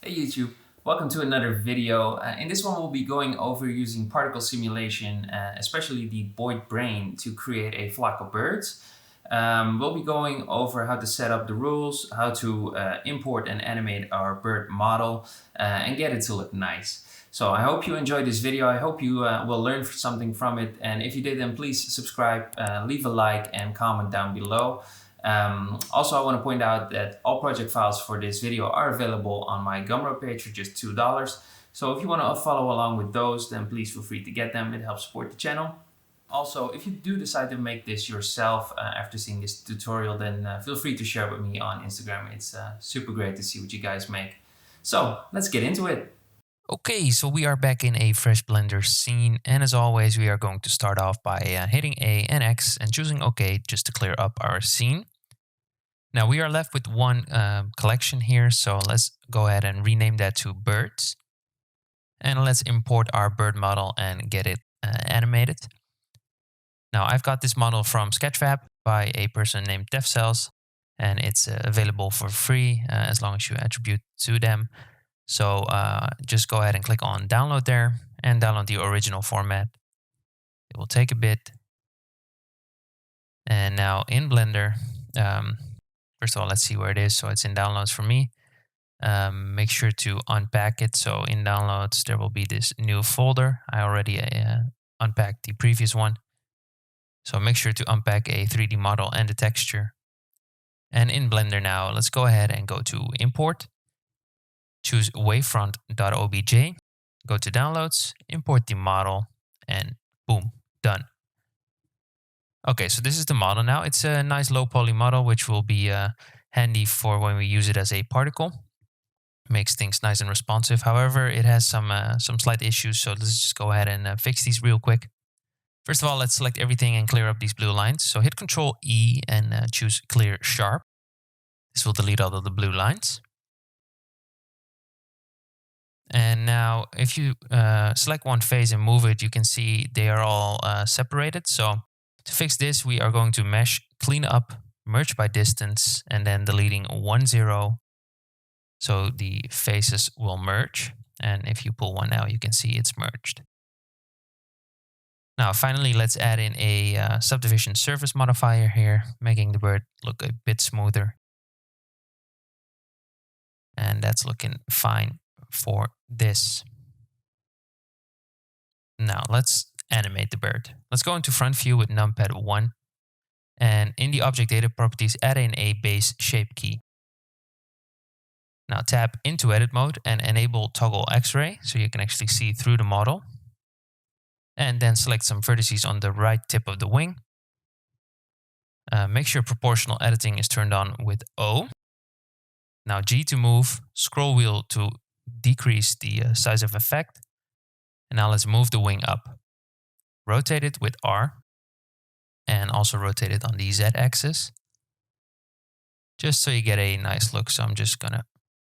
Hey YouTube, welcome to another video. In this one we'll be going over using particle simulation, especially the Boid brain, to create a flock of birds. We'll be going over how to set up the rules, how to import and animate our bird model and get it to look nice. So I hope you enjoyed this video. I hope you will learn something from it, and if you did, then please subscribe, leave a like and comment down below. Also, I want to point out that all project files for this video are available on my Gumroad page for just $2. So if you want to follow along with those, then please feel free to get them. It helps support the channel. Also, if you do decide to make this yourself after seeing this tutorial, then feel free to share it with me on Instagram. It's super great to see what you guys make. So let's get into it. Okay, so we are back in a fresh Blender scene, and as always we are going to start off by hitting A and X and choosing OK just to clear up our scene. Now we are left with one collection here, so let's go ahead and rename that to birds. And let's import our bird model and get it animated. Now I've got this model from Sketchfab by a person named Devcels, and it's available for free as long as you attribute to them. So just go ahead and click on download there and download the original format. It will take a bit. And now in Blender, first of all, let's see where it is. So it's in downloads for me. Make sure to unpack it. So in downloads, there will be this new folder. I already unpacked the previous one. So make sure to unpack a 3D model and the texture. And in Blender now, let's go ahead and go to import. Choose wavefront.obj, go to downloads, import the model, and boom, done. Okay, so this is the model now. It's a nice low poly model, which will be handy for when we use it as a particle. Makes things nice and responsive. However, it has some slight issues, so let's just go ahead and fix these real quick. First of all, let's select everything and clear up these blue lines. So hit Ctrl E and choose Clear Sharp. This will delete all of the blue lines. And now if you select one face and move it, you can see they are all separated. So to fix this, we are going to mesh, clean up, merge by distance, and then deleting 1, 0. So the faces will merge. And if you pull one out, you can see it's merged. Now finally, let's add in a subdivision surface modifier here, making the bird look a bit smoother. And that's looking fine for this. Now let's animate the bird. Let's go into front view with numpad 1. And in the object data properties, add in a base shape key. Now tap into edit mode and enable toggle X-ray so you can actually see through the model. And then select some vertices on the right tip of the wing. Make sure proportional editing is turned on with O. Now G to move, scroll wheel to decrease the size of effect. And now let's move the wing up. Rotate it with R. And also rotate it on the Z axis. Just so you get a nice look. So I'm just gonna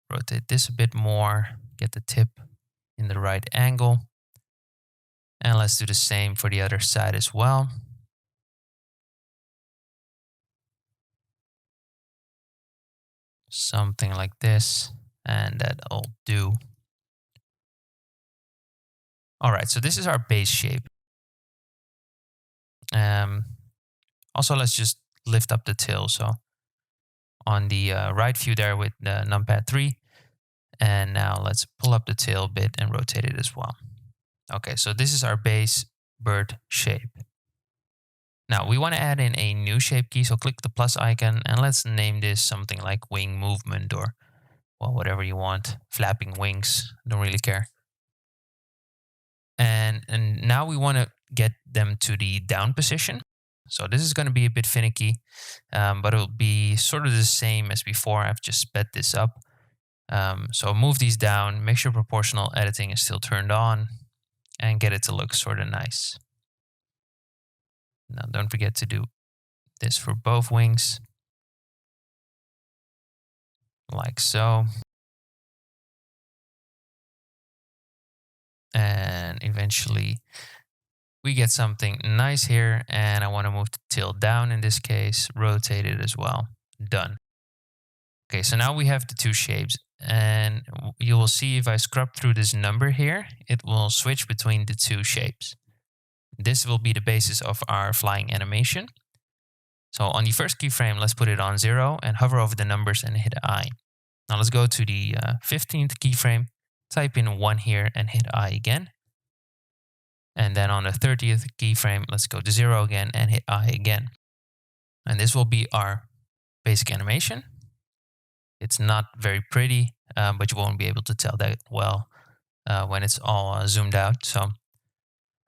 rotate this a bit more. Get the tip in the right angle. And let's do the same for the other side as well. Something like this. And that'll do. All right, so this is our base shape. Also, let's just lift up the tail. So on the right view there with the numpad 3. And now let's pull up the tail a bit and rotate it as well. Okay, so this is our base bird shape. Now we want to add in a new shape key. So click the plus icon and let's name this something like wing movement or, well, whatever you want. Flapping wings, don't really care. And now we want to get them to the down position. So this is going to be a bit finicky, but it'll be sort of the same as before. I've just sped this up. So move these down, make sure proportional editing is still turned on, and get it to look sort of nice. Now don't forget to do this for both wings. Like so. And eventually we get something nice here, and I want to move the tail down in this case, rotate it as well. Done. Okay, so now we have the two shapes. And you will see if I scrub through this number here, it will switch between the two shapes. This will be the basis of our flying animation. So on the first keyframe, let's put it on 0 and hover over the numbers and hit I. Now let's go to the 15th keyframe, type in 1 here and hit I again. And then on the 30th keyframe, let's go to 0 again and hit I again. And this will be our basic animation. It's not very pretty, but you won't be able to tell that well when it's all zoomed out. So I'm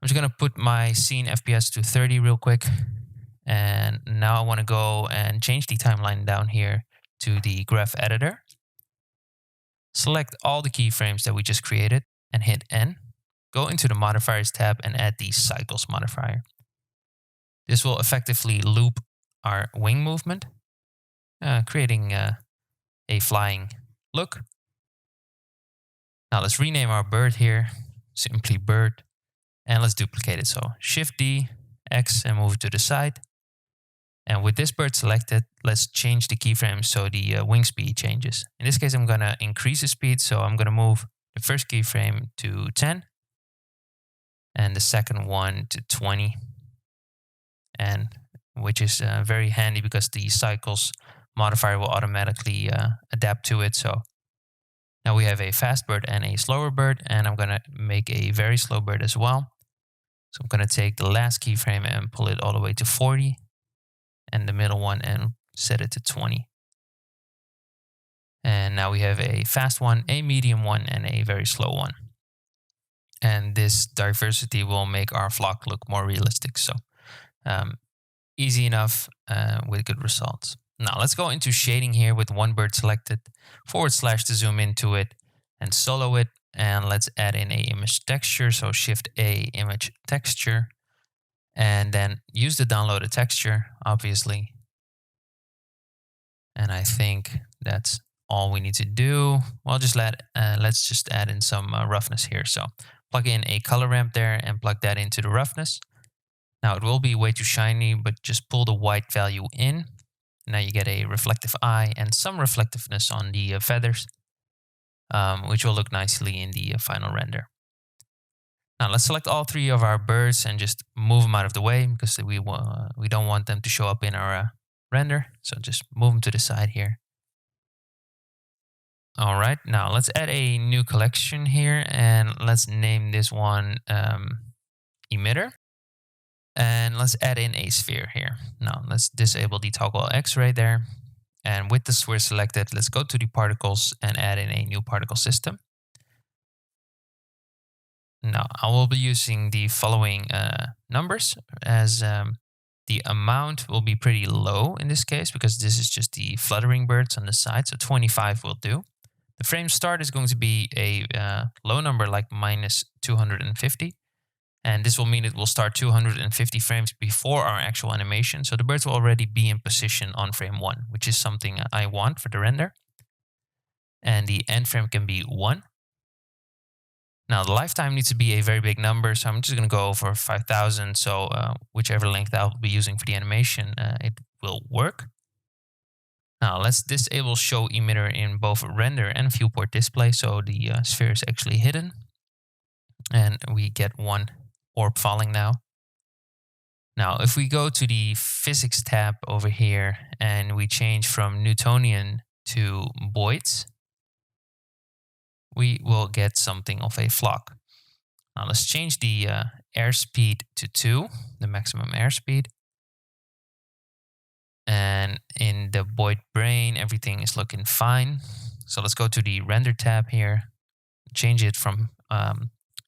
just going to put my scene FPS to 30 real quick. And now I want to go and change the timeline down here to the graph editor. Select all the keyframes that we just created and hit N. Go into the modifiers tab and add the cycles modifier. This will effectively loop our wing movement, creating a flying look. Now let's rename our bird here, simply bird, and let's duplicate it. So Shift D, X, and move it to the side. And with this bird selected, let's change the keyframe so the wing speed changes. In this case, I'm going to increase the speed. So I'm going to move the first keyframe to 10 and the second one to 20. And which is very handy because the cycles modifier will automatically adapt to it. So now we have a fast bird and a slower bird, and I'm going to make a very slow bird as well. So I'm going to take the last keyframe and pull it all the way to 40. And the middle one and set it to 20. And now we have a fast one, a medium one, and a very slow one. And this diversity will make our flock look more realistic. So easy enough with good results. Now let's go into shading here with one bird selected, / to zoom into it and solo it. And let's add in a image texture. So Shift A, image texture. And then use the downloaded texture, obviously. And I think that's all we need to do. Well, let's just add in some roughness here. So plug in a color ramp there and plug that into the roughness. Now it will be way too shiny, but just pull the white value in. Now you get a reflective eye and some reflectiveness on the feathers, which will look nicely in the final render. Now let's select all 3 of our birds and just move them out of the way because we don't want them to show up in our render. So just move them to the side here. All right, now let's add a new collection here and let's name this one emitter. And let's add in a sphere here. Now let's disable the toggle X right there. And with the sphere selected, let's go to the particles and add in a new particle system. Now, I will be using the following numbers as the amount will be pretty low in this case because this is just the fluttering birds on the side. So 25 will do. The frame start is going to be a low number like -250. And this will mean it will start 250 frames before our actual animation. So the birds will already be in position on frame 1, which is something I want for the render. And the end frame can be 1. Now, the lifetime needs to be a very big number, so I'm just going to go for 5,000. So whichever length I'll be using for the animation, it will work. Now, let's disable show emitter in both render and viewport display, so the sphere is actually hidden. And we get one orb falling now. Now, if we go to the physics tab over here and we change from Newtonian to Boids, we will get something of a flock. Now let's change the airspeed to 2, the maximum airspeed. And in the Boid brain, everything is looking fine. So let's go to the render tab here, change it from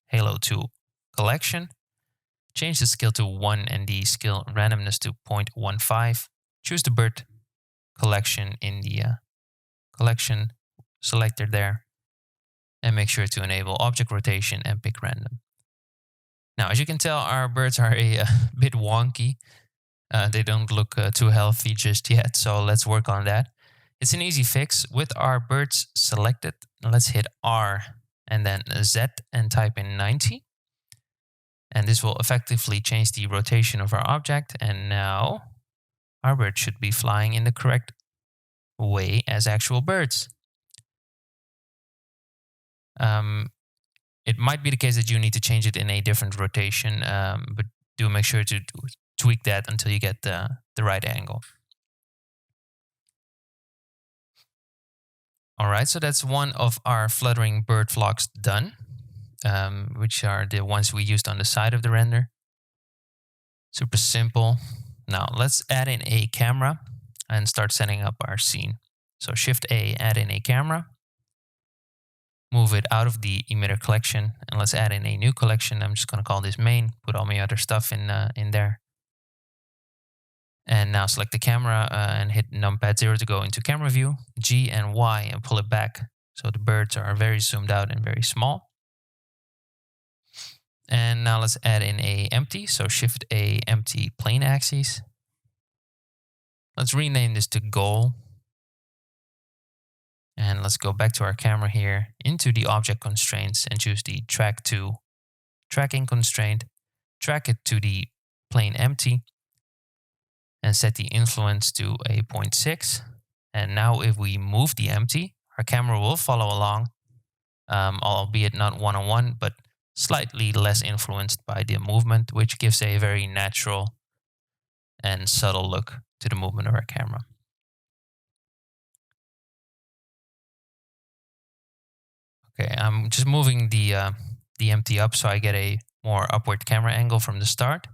halo to collection, change the scale to 1 and the scale randomness to 0.15. Choose the bird collection in the collection selector there. And make sure to enable object rotation and pick random. Now, as you can tell, our birds are a bit wonky. They don't look too healthy just yet, so let's work on that. It's an easy fix. With our birds selected, let's hit R and then Z and type in 90. And this will effectively change the rotation of our object. And now our bird should be flying in the correct way as actual birds. It might be the case that you need to change it in a different rotation, but do make sure to tweak that until you get the right angle. All right, so that's one of our fluttering bird flocks done, which are the ones we used on the side of the render. Super simple. Now let's add in a camera and start setting up our scene. So Shift A, add in a camera. Move it out of the emitter collection, and let's add in a new collection. I'm just going to call this main, put all my other stuff in there. And now select the camera and hit numpad 0 to go into camera view, G and Y, and pull it back. So the birds are very zoomed out and very small. And now let's add in a empty. So Shift A, empty plane axis. Let's rename this to goal. And let's go back to our camera here, into the object constraints, and choose the track to tracking constraint. Track it to the plane empty and set the influence to a 0.6. And now if we move the empty, our camera will follow along, albeit not one-on-one, but slightly less influenced by the movement, which gives a very natural and subtle look to the movement of our camera. Okay, I'm just moving the empty up so I get a more upward camera angle from the start.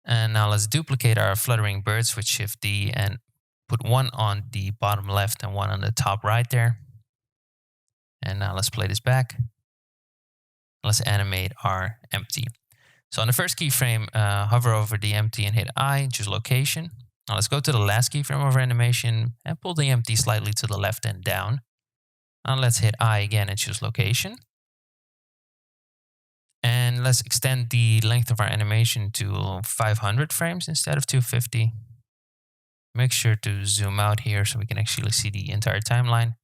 And now let's duplicate our fluttering birds with Shift D and put one on the bottom left and one on the top right there. And now let's play this back. Let's animate our empty. So on the first keyframe, hover over the empty and hit I, choose location. Now let's go to the last keyframe of our animation and pull the empty slightly to the left and down. Now let's hit I again and choose location. And let's extend the length of our animation to 500 frames instead of 250. Make sure to zoom out here so we can actually see the entire timeline.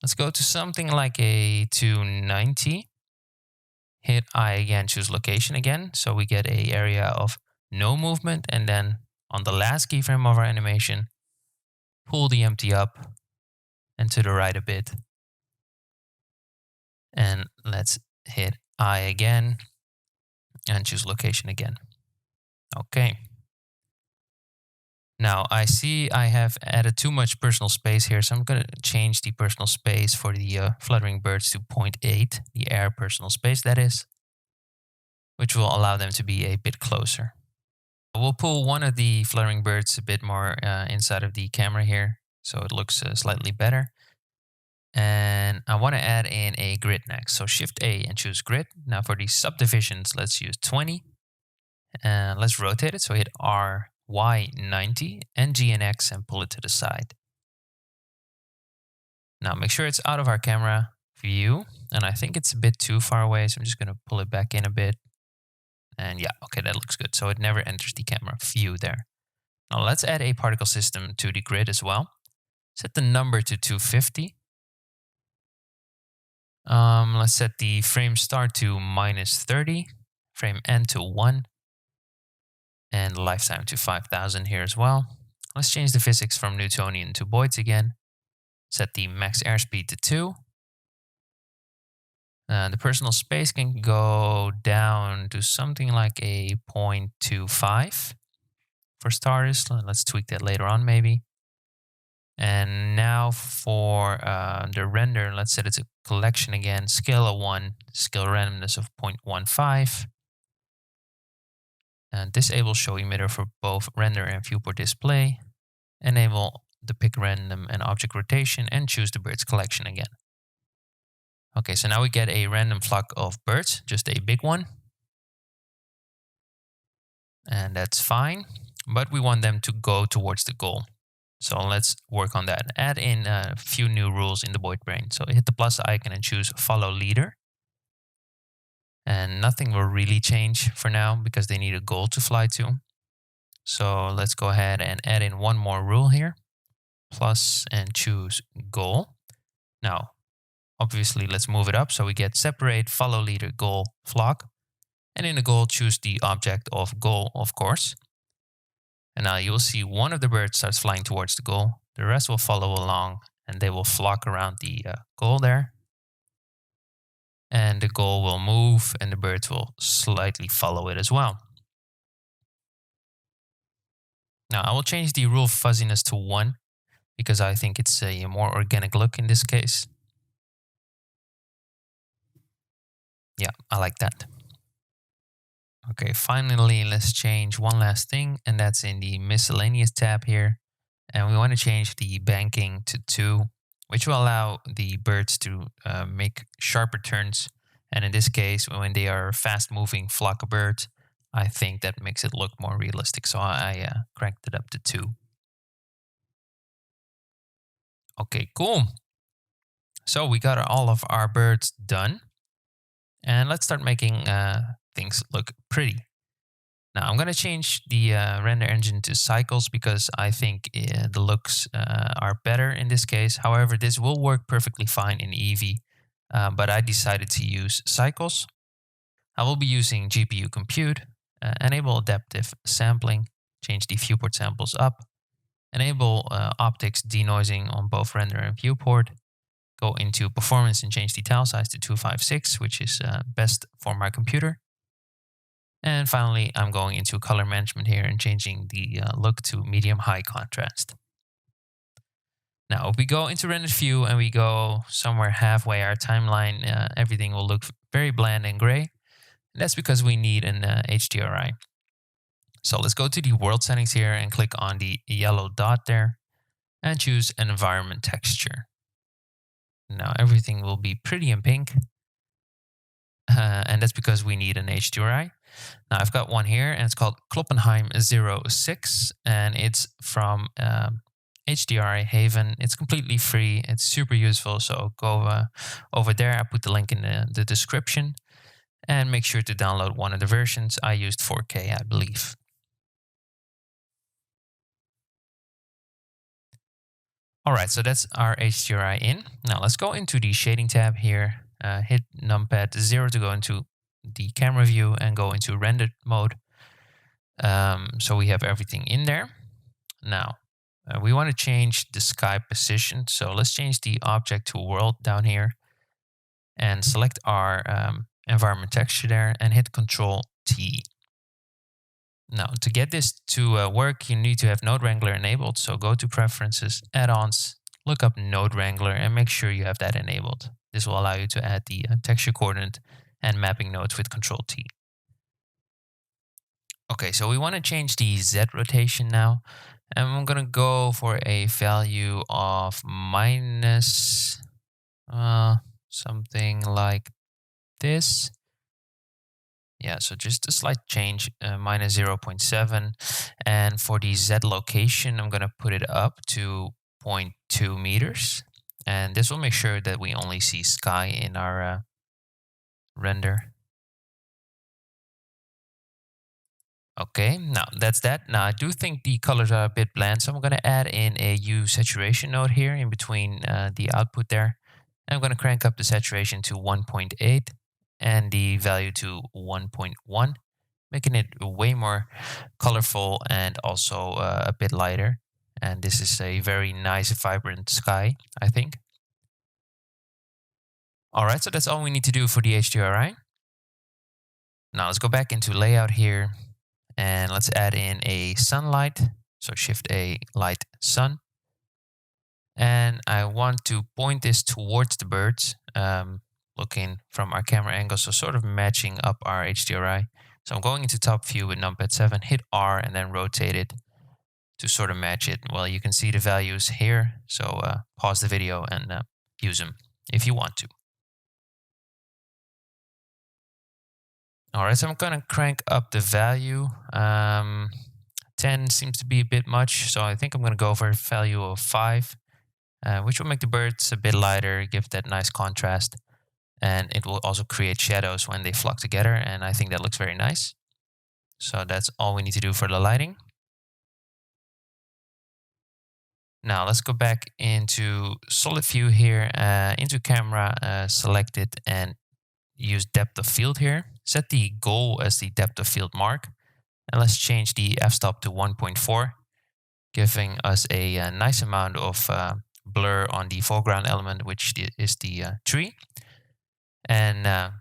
Let's go to something like a 290. Hit I again, choose location again. So we get an area of no movement. And then on the last keyframe of our animation, pull the empty up and to the right a bit. And let's hit I again and choose location again. Okay. Now I see I have added too much personal space here, so I'm going to change the personal space for the fluttering birds to 0.8, the air personal space that is, which will allow them to be a bit closer. We'll pull one of the fluttering birds a bit more inside of the camera here, so it looks slightly better. And I want to add in a grid next. So Shift A and choose grid. Now for these subdivisions, let's use 20. And let's rotate it. So hit R, Y 90 and G and X and pull it to the side. Now make sure it's out of our camera view. And I think it's a bit too far away. So I'm just going to pull it back in a bit. And yeah, okay, that looks good. So it never enters the camera view there. Now let's add a particle system to the grid as well. Set the number to 250. Let's set the frame start to -30, frame end to 1, and lifetime to 5000 here as well. Let's change the physics from Newtonian to Boids again. Set the max airspeed to 2. The personal space can go down to something like a 0.25 for starters. Let's tweak that later on maybe. And now for the render, let's set it to collection again, scale of 1, scale randomness of 0.15. And disable show emitter for both render and viewport display. Enable the pick random and object rotation and choose the birds collection again. Okay, so now we get a random flock of birds, just a big one. And that's fine, but we want them to go towards the goal. So let's work on that. Add in a few new rules in the Boid brain. So hit the plus icon and choose follow leader. And nothing will really change for now because they need a goal to fly to. So let's go ahead and add in one more rule here. Plus and choose goal. Now, obviously, let's move it up. So we get separate follow leader goal flock. And in the goal, choose the object of goal, of course. And now you'll see one of the birds starts flying towards the goal. The rest will follow along and they will flock around the goal there. and the goal will move and the birds will slightly follow it as well. Now I will change the rule of fuzziness to 1 because I think it's a more organic look in this case. Yeah, I like that. Okay, finally, let's change one last thing, and that's in the miscellaneous tab here. And we want to change the banking to 2, which will allow the birds to make sharper turns. And in this case, when they are a fast-moving flock of birds, I think that makes it look more realistic. So I cranked it up to 2. Okay, cool. So we got all of our birds done. And let's start making things look pretty. Now I'm going to change the render engine to cycles because I think the looks are better in this case. However, this will work perfectly fine in Eevee, but I decided to use cycles. I will be using GPU compute, enable adaptive sampling, change the viewport samples up, enable optics denoising on both render and viewport, go into performance and change the tile size to 256, which is best for my computer. And finally, I'm going into color management here and changing the look to medium high contrast. Now, if we go into rendered view and we go somewhere halfway our timeline, everything will look very bland and gray. And that's because we need an HDRI. So let's go to the world settings here and click on the yellow dot there and choose an environment texture. Now everything will be pretty in pink. And that's because we need an HDRI. Now I've got one here and it's called Kloppenheim 06 and it's from HDRI Haven. It's completely free. It's super useful. So go over there. I put the link in the description and make sure to download one of the versions. I used 4K, I believe. All right, so that's our HDRI in. Now let's go into the shading tab here. Hit numpad 0 to go into the camera view and go into rendered mode. So we have everything in there. Now we want to change the sky position. So let's change the object to world down here and select our environment texture there and hit Control T. Now to get this to work, you need to have Node Wrangler enabled. So go to Preferences, Add-ons, look up Node Wrangler and make sure you have that enabled. This will allow you to add the texture coordinate and mapping nodes with Control T. Okay, so we want to change the Z rotation now. And I'm going to go for a value of minus something like this. Yeah, so just a slight change, minus 0.7. And for the Z location, I'm going to put it up to 0.2 meters. And this will make sure that we only see sky in our render. Okay, now that's that. Now I do think the colors are a bit bland, so I'm going to add in a hue saturation node here in between the output there. And I'm going to crank up the saturation to 1.8 and the value to 1.1, making it way more colorful and also a bit lighter. And this is a very nice, vibrant sky, I think. All right, so that's all we need to do for the HDRI. Now let's go back into layout here and let's add in a sunlight. So Shift A, light, sun. And I want to point this towards the birds, looking from our camera angle, so sort of matching up our HDRI. So I'm going into top view with numpad 7, hit R and then rotate it to sort of match it. Well, you can see the values here. So pause the video and use them if you want to. All right, so I'm going to crank up the value. 10 seems to be a bit much, so I think I'm going to go for a value of 5, which will make the birds a bit lighter, give that nice contrast. And it will also create shadows when they flock together, and I think that looks very nice. So that's all we need to do for the lighting. Now let's go back into solid view here, into camera, select it and use depth of field here. Set the goal as the depth of field mark. And let's change the f-stop to 1.4, giving us a nice amount of blur on the foreground element, which is the tree. And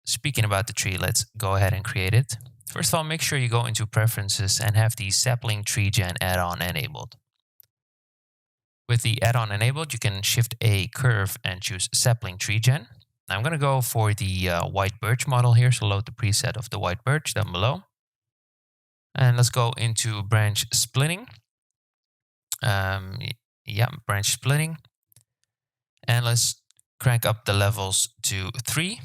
speaking about the tree, let's go ahead and create it. First of all, make sure you go into Preferences and have the Sapling Tree Gen add-on enabled. With the add-on enabled, you can Shift A curve and choose Sapling Tree Gen. Now I'm going to go for the white birch model here, so load the preset of the white birch down below. And let's go into branch splitting. Branch splitting. And let's crank up the levels to 3.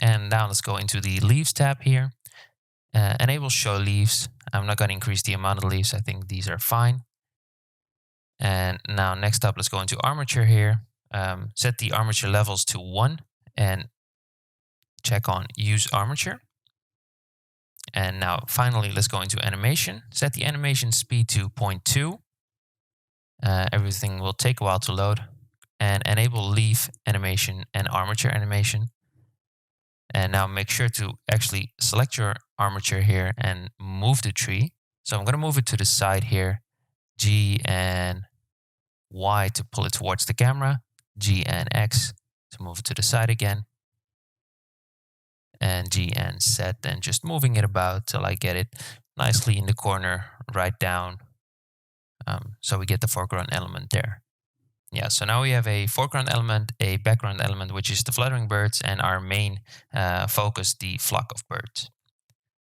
And now let's go into the leaves tab here. Enable show leaves. I'm not going to increase the amount of leaves. I think these are fine. And now next up, let's go into armature here. Set the armature levels to 1 and check on use armature. And now finally, let's go into animation. Set the animation speed to 0.2. Everything will take a while to load. And enable leaf animation and armature animation. And now make sure to actually select your armature here and move the tree. So I'm going to move it to the side here. G and Y to pull it towards the camera. G and X to move it to the side again. And G and Z, and just moving it about till I get it nicely in the corner, right down. So we get the foreground element there. Yeah, so now we have a foreground element, a background element, which is the fluttering birds, and our main focus, the flock of birds.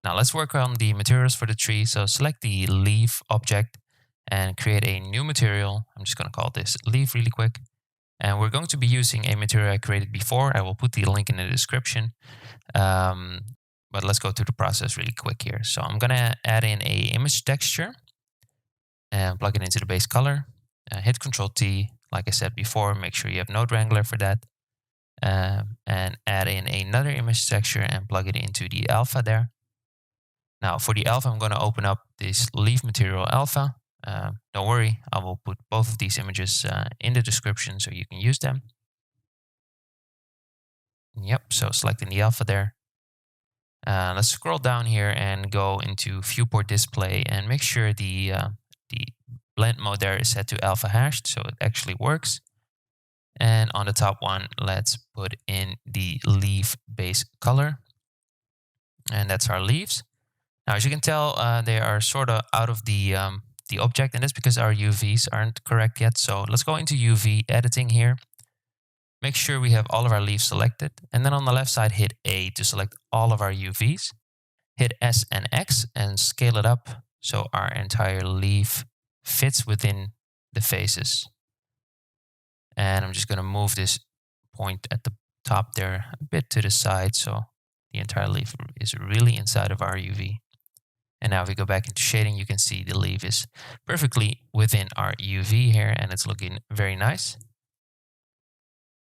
Now let's work on the materials for the tree. So select the leaf object and create a new material. I'm just going to call this leaf really quick. And we're going to be using a material I created before. I will put the link in the description. But let's go through the process really quick here. So I'm going to add in a image texture and plug it into the base color. Hit Ctrl T, like I said before, make sure you have Node Wrangler for that. And add in another image texture and plug it into the alpha there. Now for the alpha, I'm going to open up this leaf material alpha. Don't worry, I will put both of these images in the description so you can use them. Yep, so selecting the alpha there. Let's scroll down here and go into viewport display and make sure the blend mode there is set to alpha hashed, so it actually works. And on the top one, let's put in the leaf base color. And that's our leaves. Now, as you can tell, they are sort of out of the object, and that's because our UVs aren't correct yet. So let's go into UV editing here. Make sure we have all of our leaves selected. And then on the left side, hit A to select all of our UVs. Hit S and X and scale it up so our entire leaf fits within the faces. And I'm just going to move this point at the top there a bit to the side so the entire leaf is really inside of our UV. And now if we go back into shading, you can see the leaf is perfectly within our UV here, and it's looking very nice.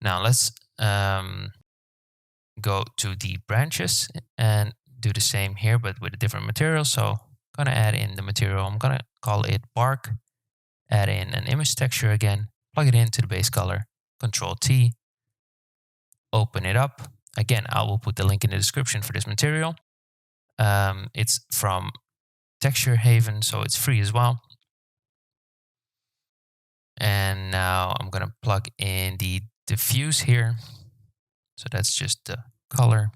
Now let's go to the branches and do the same here, but with a different material. So I'm going to add in the material. I'm going to call it bark. Add in an image texture again. Plug it into the base color. Control T. Open it up. Again, I will put the link in the description for this material. It's from Texture Haven, so it's free as well. And now I'm going to plug in the diffuse here. So that's just the color.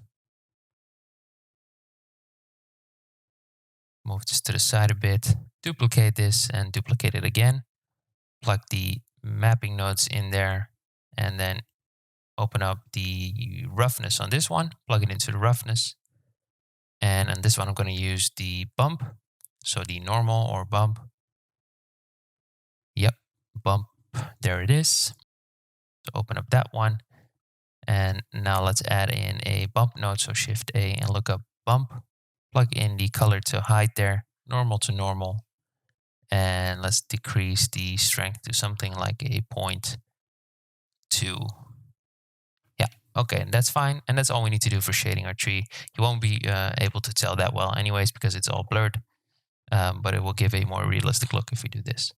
Move this to the side a bit. Duplicate this and duplicate it again. Plug the mapping nodes in there. And then open up the roughness on this one. Plug it into the roughness. And on this one, I'm going to use the bump. So the normal or bump. Yep, bump. There it is. So open up that one. And now let's add in a bump node. So Shift A and look up bump. Plug in the color to height there. Normal to normal. And let's decrease the strength to something like a 0.2. Yeah, okay, that's fine. And that's all we need to do for shading our tree. You won't be able to tell that well anyways because it's all blurred. But it will give a more realistic look if we do this.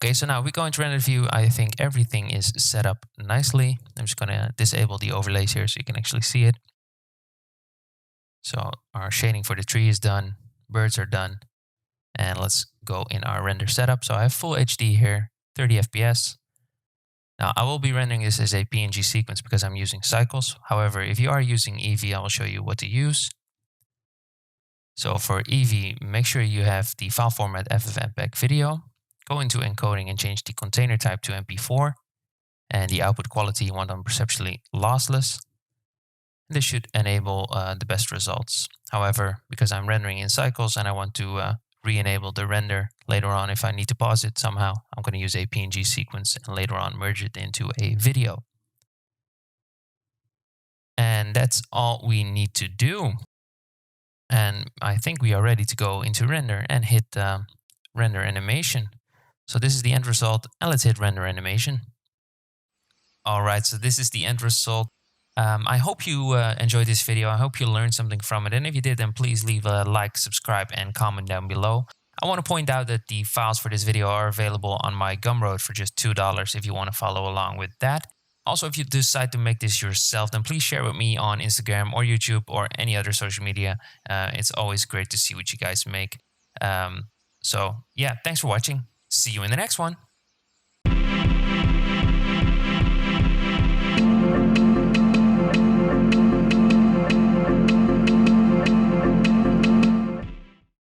Okay, so now we go into render view. I think everything is set up nicely. I'm just going to disable the overlays here so you can actually see it. So our shading for the tree is done. Birds are done. And let's go in our render setup. So I have full HD here, 30 FPS. Now, I will be rendering this as a PNG sequence because I'm using cycles. However, if you are using Eevee, I will show you what to use. So for Eevee, make sure you have the file format FFmpeg video. Go into encoding and change the container type to MP4. And the output quality you want on perceptually lossless. This should enable the best results. However, because I'm rendering in cycles and I want to re-enable the render later on if I need to pause it somehow, I'm going to use a PNG sequence and later on merge it into a video. And that's all we need to do. And I think we are ready to go into render and hit render animation. So this is the end result, and let's hit render animation. All right, so this is the end result. I hope you enjoyed this video. I hope you learned something from it. And if you did, then please leave a like, subscribe, and comment down below. I want to point out that the files for this video are available on my Gumroad for just $2 if you want to follow along with that. Also, if you decide to make this yourself, then please share with me on Instagram or YouTube or any other social media. It's always great to see what you guys make. So yeah, thanks for watching. See you in the next one.